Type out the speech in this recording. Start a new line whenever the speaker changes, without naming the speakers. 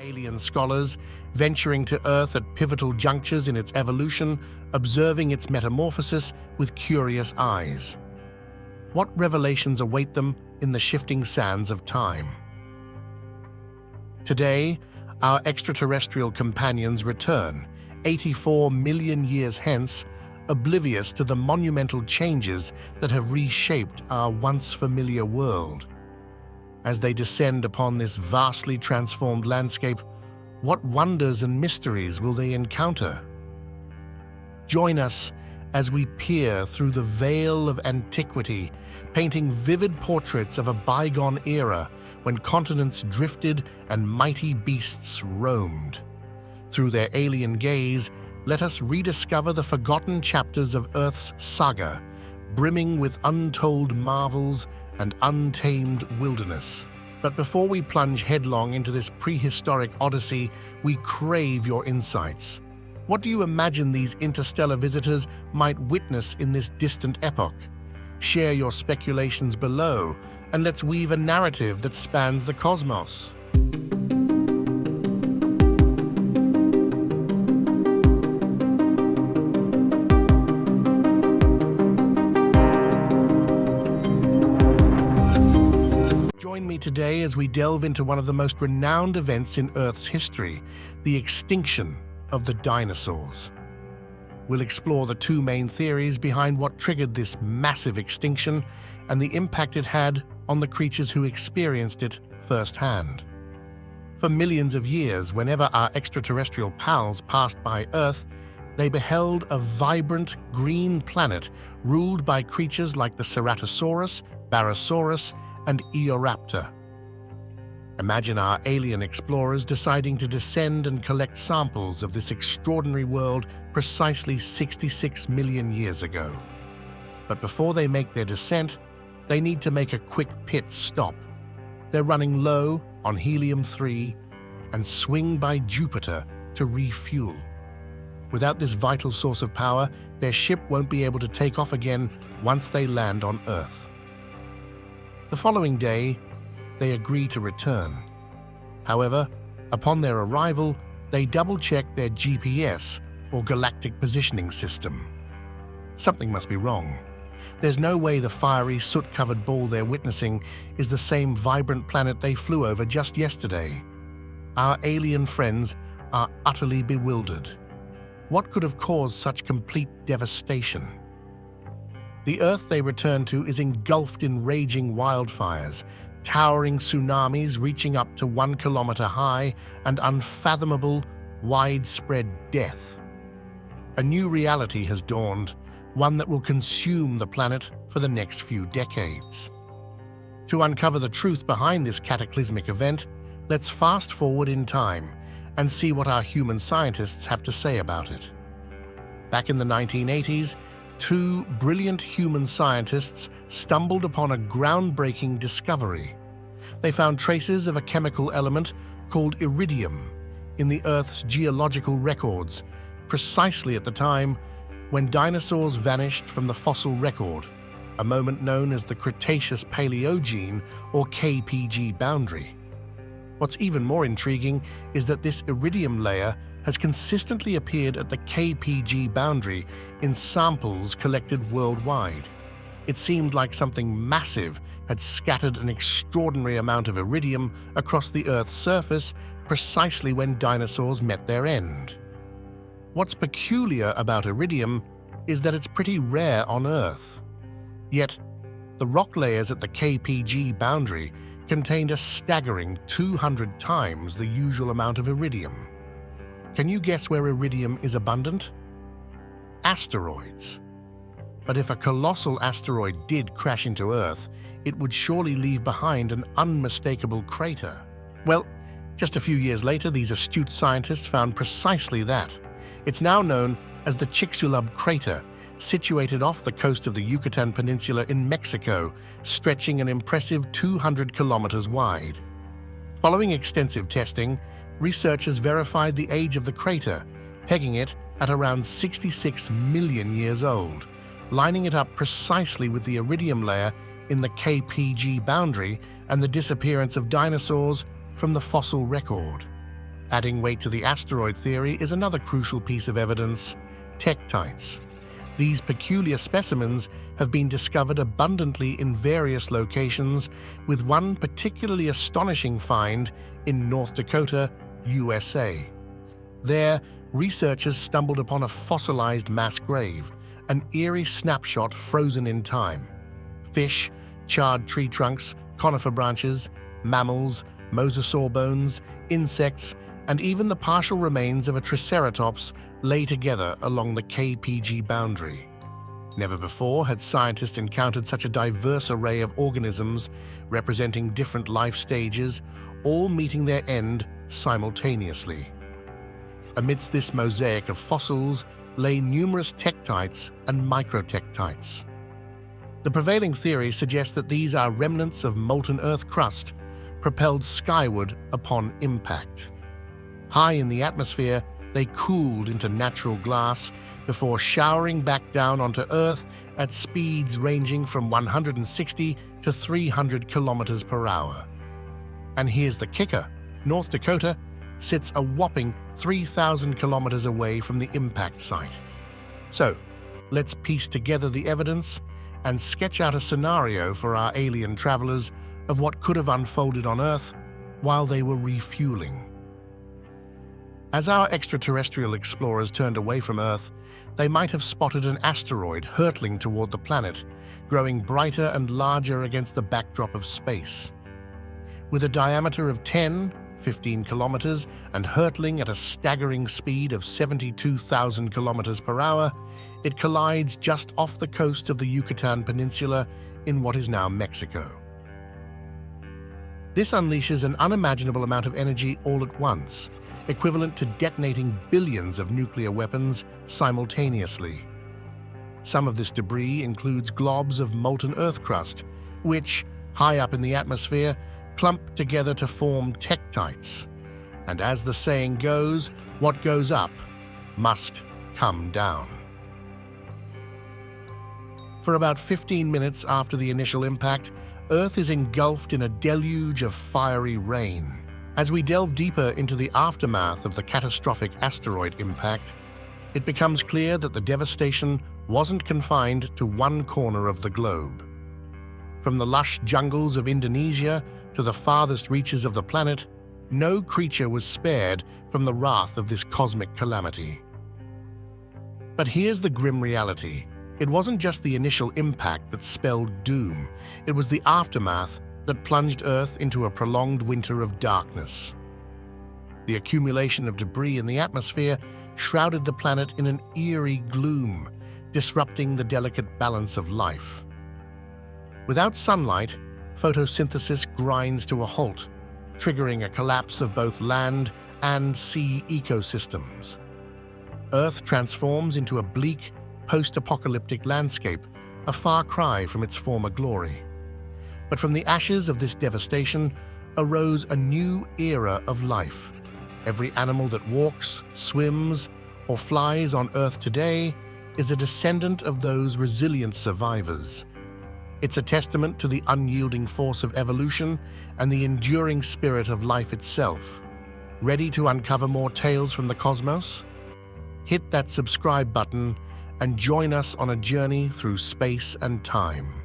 Alien scholars, venturing to Earth at pivotal junctures in its evolution, observing its metamorphosis with curious eyes. What revelations await them in the shifting sands of time? Today, our extraterrestrial companions return, 84 million years hence, oblivious to the monumental changes that have reshaped our once familiar world. As they descend upon this vastly transformed landscape, what wonders and mysteries will they encounter? Join us as we peer through the veil of antiquity, painting vivid portraits of a bygone era when continents drifted and mighty beasts roamed. Through their alien gaze, let us rediscover the forgotten chapters of Earth's saga, brimming with untold marvels and untamed wilderness. But before we plunge headlong into this prehistoric odyssey, we crave your insights. What do you imagine these interstellar visitors might witness in this distant epoch? Share your speculations below, and let's weave a narrative that spans the cosmos. Join me today as we delve into one of the most renowned events in Earth's history, the extinction of the dinosaurs. We'll explore the two main theories behind what triggered this massive extinction and the impact it had on the creatures who experienced it firsthand. For millions of years, whenever our extraterrestrial pals passed by Earth, they beheld a vibrant green planet ruled by creatures like the Ceratosaurus, Barosaurus, and Eoraptor. Imagine our alien explorers deciding to descend and collect samples of this extraordinary world precisely 66 million years ago. But before they make their descent, they need to make a quick pit stop. They're running low on helium-3 and swing by Jupiter to refuel. Without this vital source of power, their ship won't be able to take off again once they land on Earth. The following day, they agree to return. However, upon their arrival, they double-check their GPS, or galactic positioning system. Something must be wrong. There's no way the fiery, soot-covered ball they're witnessing is the same vibrant planet they flew over just yesterday. Our alien friends are utterly bewildered. What could have caused such complete devastation? The Earth they return to is engulfed in raging wildfires, towering tsunamis reaching up to 1 kilometer high, and unfathomable, widespread death. A new reality has dawned, one that will consume the planet for the next few decades. To uncover the truth behind this cataclysmic event, let's fast forward in time and see what our human scientists have to say about it. Back in the 1980s, two brilliant human scientists stumbled upon a groundbreaking discovery. They found traces of a chemical element called iridium in the Earth's geological records, precisely at the time when dinosaurs vanished from the fossil record, a moment known as the Cretaceous-Paleogene or KPG boundary. What's even more intriguing is that this iridium layer has consistently appeared at the KPG boundary in samples collected worldwide. It seemed like something massive had scattered an extraordinary amount of iridium across the Earth's surface precisely when dinosaurs met their end. What's peculiar about iridium is that it's pretty rare on Earth. Yet, the rock layers at the KPG boundary contained a staggering 200 times the usual amount of iridium. Can you guess where iridium is abundant? Asteroids. But if a colossal asteroid did crash into Earth, it would surely leave behind an unmistakable crater. Well, just a few years later, these astute scientists found precisely that. It's now known as the Chicxulub crater, situated off the coast of the Yucatan Peninsula in Mexico, stretching an impressive 200 kilometers wide. Following extensive testing, researchers verified the age of the crater, pegging it at around 66 million years old, lining it up precisely with the iridium layer in the KPG boundary and the disappearance of dinosaurs from the fossil record. Adding weight to the asteroid theory is another crucial piece of evidence: tektites. These peculiar specimens have been discovered abundantly in various locations, with one particularly astonishing find in North Dakota, USA. There, researchers stumbled upon a fossilized mass grave, an eerie snapshot frozen in time. Fish, charred tree trunks, conifer branches, mammals, mosasaur bones, insects, and even the partial remains of a triceratops lay together along the KPG boundary. Never before had scientists encountered such a diverse array of organisms representing different life stages, all meeting their end simultaneously. Amidst this mosaic of fossils lay numerous tektites and microtektites. The prevailing theory suggests that these are remnants of molten Earth crust propelled skyward upon impact. High in the atmosphere, they cooled into natural glass before showering back down onto Earth at speeds ranging from 160 to 300 kilometers per hour. And here's the kicker: North Dakota sits a whopping 3,000 kilometers away from the impact site. So, let's piece together the evidence and sketch out a scenario for our alien travelers of what could have unfolded on Earth while they were refueling. As our extraterrestrial explorers turned away from Earth, they might have spotted an asteroid hurtling toward the planet, growing brighter and larger against the backdrop of space. With a diameter of 15 kilometers and hurtling at a staggering speed of 72,000 kilometers per hour, it collides just off the coast of the Yucatan Peninsula in what is now Mexico. This unleashes an unimaginable amount of energy all at once, equivalent to detonating billions of nuclear weapons simultaneously. Some of this debris includes globs of molten Earth crust, which, high up in the atmosphere, clump together to form tektites. And as the saying goes, what goes up must come down. For about 15 minutes after the initial impact, Earth is engulfed in a deluge of fiery rain. As we delve deeper into the aftermath of the catastrophic asteroid impact, it becomes clear that the devastation wasn't confined to one corner of the globe. From the lush jungles of Indonesia to the farthest reaches of the planet, no creature was spared from the wrath of this cosmic calamity. But here's the grim reality. It wasn't just the initial impact that spelled doom. It was the aftermath that plunged Earth into a prolonged winter of darkness. The accumulation of debris in the atmosphere shrouded the planet in an eerie gloom, disrupting the delicate balance of life. Without sunlight, photosynthesis grinds to a halt, triggering a collapse of both land and sea ecosystems. Earth transforms into a bleak, post-apocalyptic landscape, a far cry from its former glory. But from the ashes of this devastation arose a new era of life. Every animal that walks, swims, or flies on Earth today is a descendant of those resilient survivors. It's a testament to the unyielding force of evolution and the enduring spirit of life itself. Ready to uncover more tales from the cosmos? Hit that subscribe button and join us on a journey through space and time.